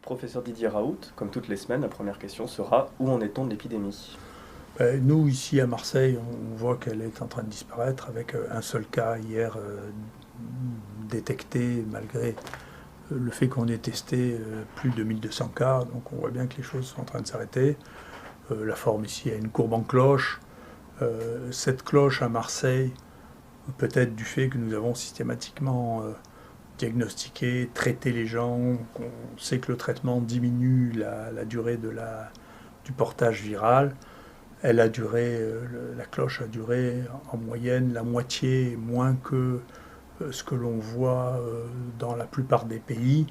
Professeur Didier Raoult, comme toutes les semaines, la première question sera où en est-on de l'épidémie? Nous, ici à Marseille, on voit qu'elle est en train de disparaître avec un seul cas hier détecté, malgré le fait qu'on ait testé plus de 1200 cas. Donc on voit bien que les choses sont en train de s'arrêter. La forme ici a une courbe en cloche. Cette cloche à Marseille, peut-être du fait que nous avons systématiquement diagnostiqué, traité les gens, on sait que le traitement diminue la durée du portage viral. Elle a duré, la cloche a duré en moyenne la moitié moins que ce que l'on voit dans la plupart des pays.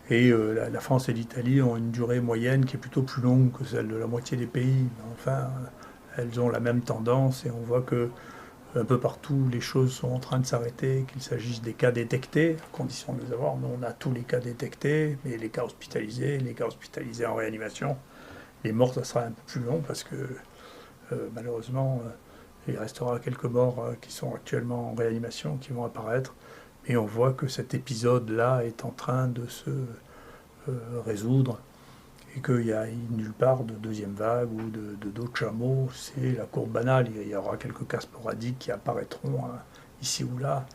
Et la France et l'Italie ont une durée moyenne qui est plutôt plus longue que celle de la moitié des pays. Enfin, elles ont la même tendance et on voit que un peu partout les choses sont en train de s'arrêter, qu'il s'agisse des cas détectés, à condition de les avoir. Nous, on a tous les cas détectés, mais les cas hospitalisés en réanimation, les morts, ça sera un peu plus long parce que malheureusement, il restera quelques morts qui sont actuellement en réanimation, qui vont apparaître. Et on voit que cet épisode-là est en train de se résoudre et qu'il n'y a nulle part de deuxième vague ou d'autres chameaux. C'est la courbe banale. Il y aura quelques cas sporadiques qui apparaîtront ici ou là.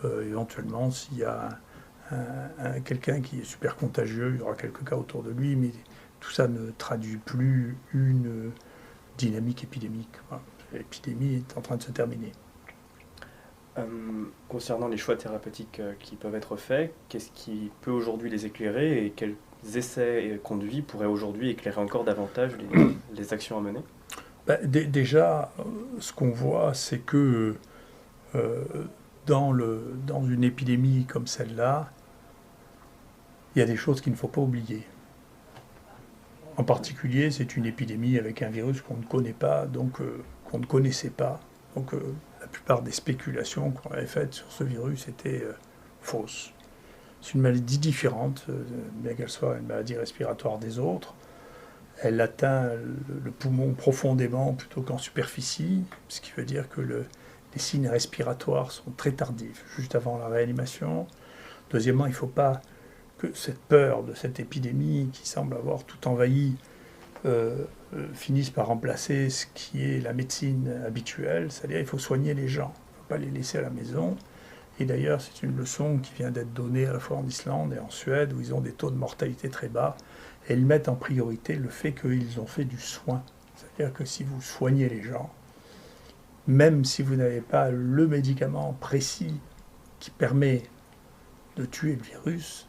Éventuellement, s'il y a quelqu'un qui est super contagieux, il y aura quelques cas autour de lui, mais tout ça ne traduit plus une dynamique épidémique. Voilà. L'épidémie est en train de se terminer. Concernant les choix thérapeutiques qui peuvent être faits, qu'est-ce qui peut aujourd'hui les éclairer et quels essais et conduits pourraient aujourd'hui éclairer encore davantage les actions à mener? Déjà, ce qu'on voit, c'est que dans une épidémie comme celle-là, il y a des choses qu'il ne faut pas oublier. En particulier, c'est une épidémie avec un virus qu'on ne connaît pas, donc qu'on ne connaissait pas. Donc la plupart des spéculations qu'on avait faites sur ce virus étaient fausses. C'est une maladie différente, bien qu'elle soit une maladie respiratoire des autres. Elle atteint le poumon profondément plutôt qu'en superficie, ce qui veut dire que les signes respiratoires sont très tardifs, juste avant la réanimation. Deuxièmement, il ne faut pas que cette peur de cette épidémie qui semble avoir tout envahi finisse par remplacer ce qui est la médecine habituelle, c'est-à-dire il faut soigner les gens, il ne faut pas les laisser à la maison. Et d'ailleurs, c'est une leçon qui vient d'être donnée à la fois en Islande et en Suède, où ils ont des taux de mortalité très bas, et ils mettent en priorité le fait qu'ils ont fait du soin. C'est-à-dire que si vous soignez les gens, même si vous n'avez pas le médicament précis qui permet de tuer le virus,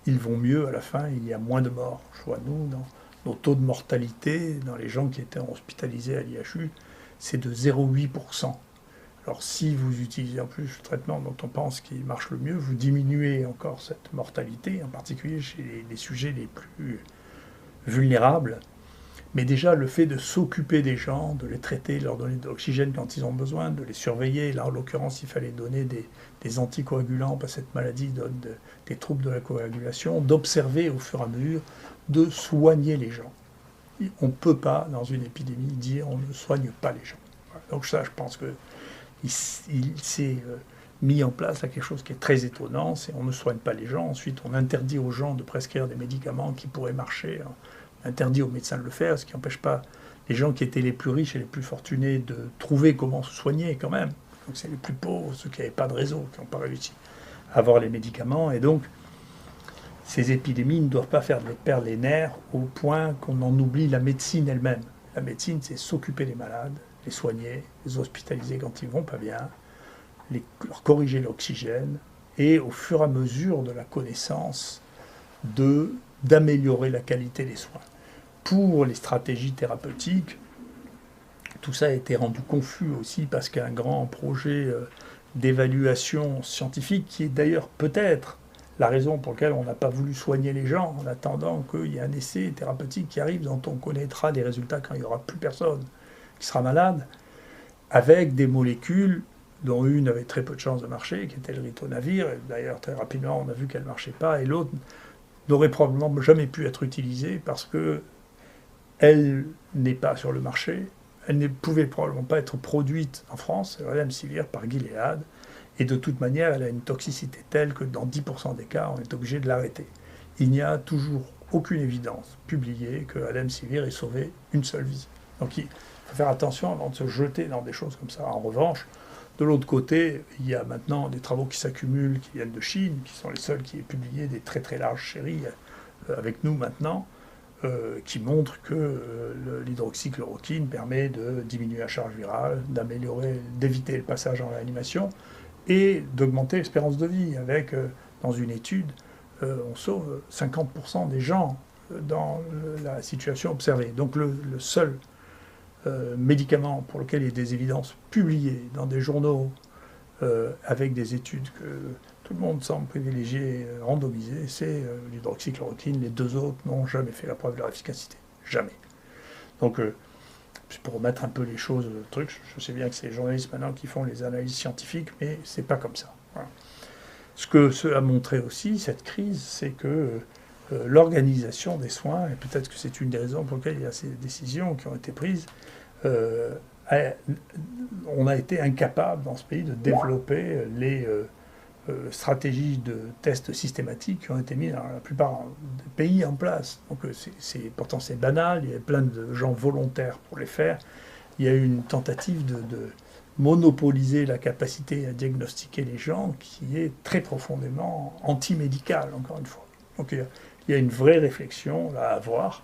ils vont mieux à la fin, il y a moins de morts. Je vois, nous, dans nos taux de mortalité, dans les gens qui étaient hospitalisés à l'IHU, c'est de 0,8%. Alors si vous utilisez en plus le traitement dont on pense qu'il marche le mieux, vous diminuez encore cette mortalité, en particulier chez les sujets les plus vulnérables. Mais déjà, le fait de s'occuper des gens, de les traiter, de leur donner de l'oxygène quand ils ont besoin, de les surveiller. Là, en l'occurrence, il fallait donner des anticoagulants, parce que cette maladie donne des troubles de la coagulation, d'observer au fur et à mesure, de soigner les gens. On ne peut pas, dans une épidémie, dire on ne soigne pas les gens. Voilà. Donc ça, je pense qu'il s'est mis en place là, quelque chose qui est très étonnant, c'est on ne soigne pas les gens. Ensuite, on interdit aux gens de prescrire des médicaments qui pourraient marcher, interdit aux médecins de le faire, ce qui n'empêche pas les gens qui étaient les plus riches et les plus fortunés de trouver comment se soigner quand même. Donc c'est les plus pauvres, ceux qui n'avaient pas de réseau, qui n'ont pas réussi à avoir les médicaments. Et donc, ces épidémies ne doivent pas faire perdre les nerfs au point qu'on en oublie la médecine elle-même. La médecine, c'est s'occuper des malades, les soigner, les hospitaliser quand ils ne vont pas bien, leur corriger l'oxygène, et au fur et à mesure de la connaissance, d'améliorer la qualité des soins. Pour les stratégies thérapeutiques, tout ça a été rendu confus aussi parce qu'un grand projet d'évaluation scientifique, qui est d'ailleurs peut-être la raison pour laquelle on n'a pas voulu soigner les gens en attendant qu'il y ait un essai thérapeutique qui arrive dont on connaîtra les résultats quand il n'y aura plus personne qui sera malade, avec des molécules dont une avait très peu de chances de marcher, qui était le ritonavir, et d'ailleurs très rapidement on a vu qu'elle ne marchait pas, et l'autre n'aurait probablement jamais pu être utilisée parce qu'elle n'est pas sur le marché, elle ne pouvait probablement pas être produite en France, c'est le remdesivir par Gilead, et de toute manière elle a une toxicité telle que dans 10% des cas on est obligé de l'arrêter. il n'y a toujours aucune évidence publiée que Remdesivir ait sauvé une seule vie. Donc il faut faire attention avant de se jeter dans des choses comme ça. En revanche, de l'autre côté, il y a maintenant des travaux qui s'accumulent, qui viennent de Chine, qui sont les seuls qui aient publié des très très larges séries avec nous maintenant, qui montrent que l'hydroxychloroquine permet de diminuer la charge virale, d'éviter le passage en réanimation et d'augmenter l'espérance de vie. Avec, dans une étude, on sauve 50% des gens dans la situation observée. Donc le seul médicament pour lequel il y a des évidences publiées dans des journaux avec des études que tout le monde semble privilégier, randomiser, c'est l'hydroxychloroquine. Les deux autres n'ont jamais fait la preuve de leur efficacité. Jamais. Donc, pour remettre un peu les choses, je sais bien que c'est les journalistes maintenant qui font les analyses scientifiques, mais c'est pas comme ça. Voilà. Ce que cela a montré aussi, cette crise, c'est que l'organisation des soins, et peut-être que c'est une des raisons pour lesquelles il y a ces décisions qui ont été prises, on a été incapable dans ce pays de développer les stratégies de tests systématiques qui ont été mises dans la plupart des pays en place. Donc pourtant c'est banal, il y a plein de gens volontaires pour les faire. Il y a eu une tentative de monopoliser la capacité à diagnostiquer les gens qui est très profondément anti-médicale, encore une fois. Donc il y a une vraie réflexion là, à avoir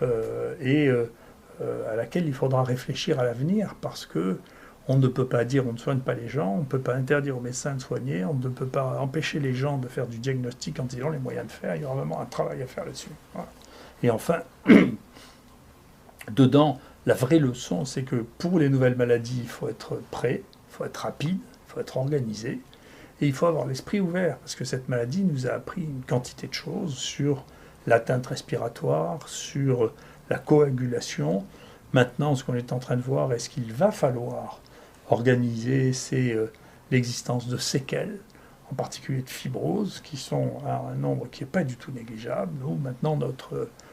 à laquelle il faudra réfléchir à l'avenir, parce que on ne peut pas dire on ne soigne pas les gens, on ne peut pas interdire aux médecins de soigner, on ne peut pas empêcher les gens de faire du diagnostic quand ils ont les moyens de faire. Il y aura vraiment un travail à faire là-dessus. Voilà. Et enfin, dedans, la vraie leçon, c'est que pour les nouvelles maladies, il faut être prêt, il faut être rapide, il faut être organisé, et il faut avoir l'esprit ouvert, parce que cette maladie nous a appris une quantité de choses sur l'atteinte respiratoire, sur la coagulation. Maintenant, ce qu'on est en train de voir, est-ce qu'il va falloir organiser, c'est l'existence de séquelles, en particulier de fibrose, qui sont à un nombre qui n'est pas du tout négligeable. Nous, maintenant,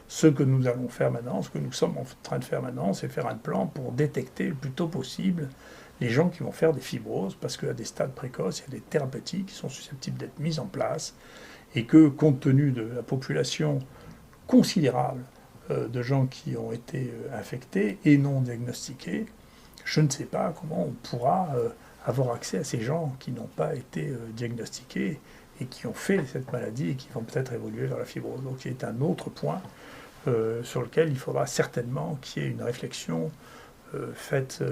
ce que nous allons faire maintenant, ce que nous sommes en train de faire maintenant, c'est faire un plan pour détecter le plus tôt possible les gens qui vont faire des fibroses, parce qu'à des stades précoces, il y a des thérapeutiques qui sont susceptibles d'être mises en place, et que, compte tenu de la population considérable de gens qui ont été infectés et non diagnostiqués, je ne sais pas comment on pourra avoir accès à ces gens qui n'ont pas été diagnostiqués et qui ont fait cette maladie et qui vont peut-être évoluer vers la fibrose. Donc c'est un autre point sur lequel il faudra certainement qu'il y ait une réflexion faite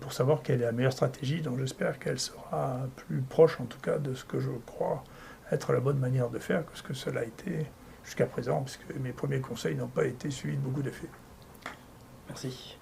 pour savoir quelle est la meilleure stratégie. Donc j'espère qu'elle sera plus proche en tout cas de ce que je crois être la bonne manière de faire que ce que cela a été jusqu'à présent, puisque mes premiers conseils n'ont pas été suivis de beaucoup d'effets. Merci.